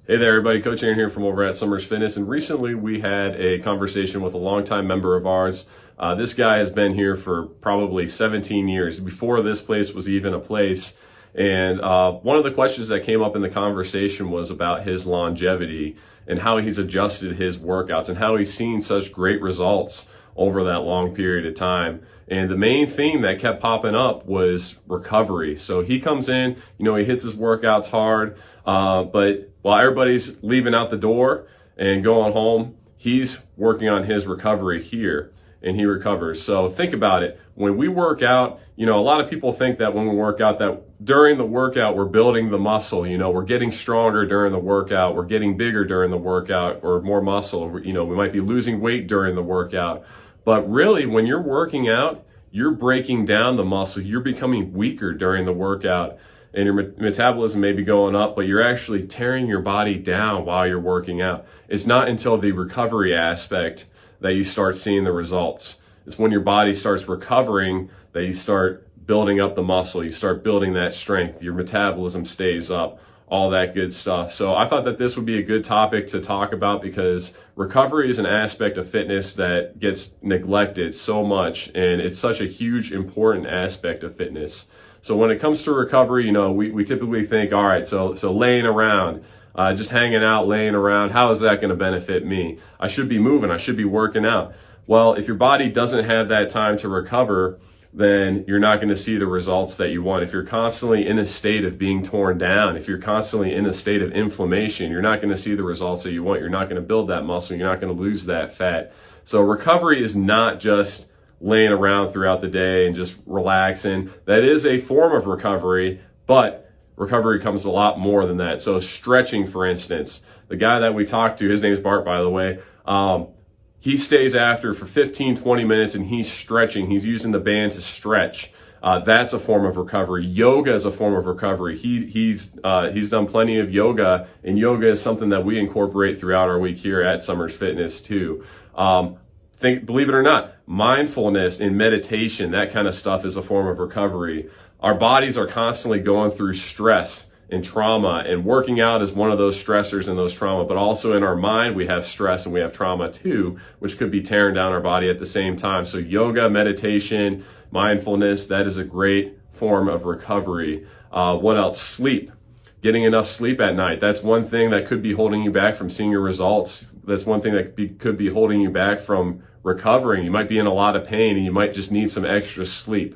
Hey there, everybody. Coach Aaron here from over at Summers Fitness. And recently we had a conversation with a longtime member of ours. This guy has been here for probably 17 years, before this place was even a place. And one of the questions that came up in the conversation was about his longevity and how he's adjusted his workouts and how he's seen such great results over that long period of time. And the main theme that kept popping up was recovery. So he comes in, he hits his workouts hard, but while everybody's leaving out the door and going home, he's working on his recovery here, and he recovers. So think about it. When we work out, a lot of people think that when we work out, that during the workout, we're building the muscle, we're getting stronger during the workout, we're getting bigger during the workout, or more muscle, we might be losing weight during the workout. But really, when you're working out, you're breaking down the muscle, you're becoming weaker during the workout, and your metabolism may be going up, but you're actually tearing your body down while you're working out. It's not until the recovery aspect that you start seeing the results. It's when your body starts recovering that you start building up the muscle, you start building that strength, your metabolism stays up, all that good stuff. So I thought that this would be a good topic to talk about because recovery is an aspect of fitness that gets neglected so much, and it's such a huge, important aspect of fitness. So when it comes to recovery, we typically think, all right, so laying around, just hanging out, laying around, how is that going to benefit me? I should be moving, I should be working out. Well, if your body doesn't have that time to recover, then you're not going to see the results that you want. If you're constantly in a state of being torn down, if you're constantly in a state of inflammation, you're not going to see the results that you want. You're not going to build that muscle. You're not going to lose that fat. So recovery is not just laying around throughout the day and just relaxing. That is a form of recovery, but recovery comes a lot more than that. So stretching, for instance, the guy that we talked to, his name is Bart, by the way, he stays after for 15, 20 minutes and he's stretching. He's using the band to stretch. That's a form of recovery. Yoga is a form of recovery. He's done plenty of yoga, and yoga is something that we incorporate throughout our week here at Summers Fitness too. Believe it or not, mindfulness and meditation, that kind of stuff is a form of recovery. Our bodies are constantly going through stress and trauma, and working out is one of those stressors and those trauma, but also in our mind, we have stress and we have trauma too, which could be tearing down our body at the same time. So yoga, meditation, mindfulness, that is a great form of recovery. What else? Sleep. Getting enough sleep at night. That's one thing that could be holding you back from seeing your results. That's one thing that could be holding you back from recovering. You might be in a lot of pain and you might just need some extra sleep.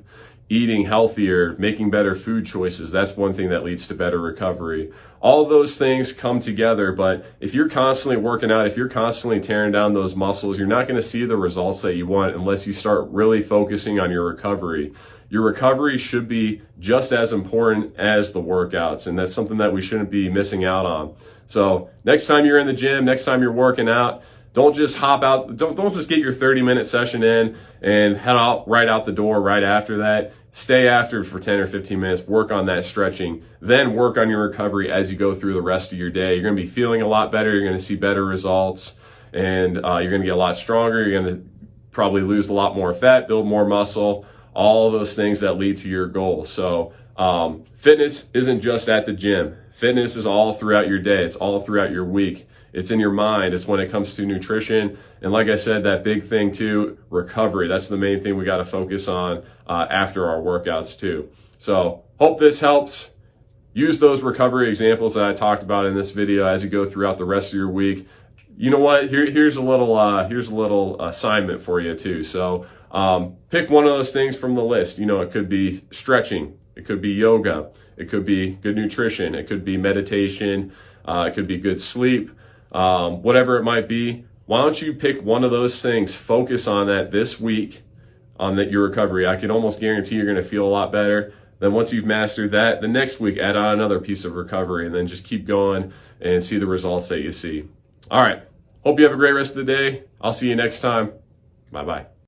Eating healthier, making better food choices, that's one thing that leads to better recovery. All those things come together, but if you're constantly working out, if you're constantly tearing down those muscles, you're not going to see the results that you want unless you start really focusing on your recovery. Your recovery should be just as important as the workouts, and that's something that we shouldn't be missing out on. So next time you're in the gym, next time you're working out, don't just hop out, don't just get your 30-minute session in and head out right out the door right after that. Stay after for 10 or 15 minutes, work on that stretching, then work on your recovery as you go through the rest of your day. You're going to be feeling a lot better, you're going to see better results, and you're going to get a lot stronger. You're going to probably lose a lot more fat, build more muscle, all those things that lead to your goal. So fitness isn't just at the gym. Fitness is all throughout your day. It's all throughout your week. It's in your mind. It's when it comes to nutrition. And like I said, that big thing too, recovery. That's the main thing we got to focus on after our workouts too. So hope this helps. Use those recovery examples that I talked about in this video as you go throughout the rest of your week. You know what? Here's a little assignment for you too. So pick one of those things from the list. It could be stretching. It could be yoga. It could be good nutrition. It could be meditation. It could be good sleep. Whatever it might be, why don't you pick one of those things, focus on that this week, on your recovery. I can almost guarantee you're going to feel a lot better. Then once you've mastered that, the next week, add on another piece of recovery, and then just keep going and see the results that you see. All right. Hope you have a great rest of the day. I'll see you next time. Bye-bye.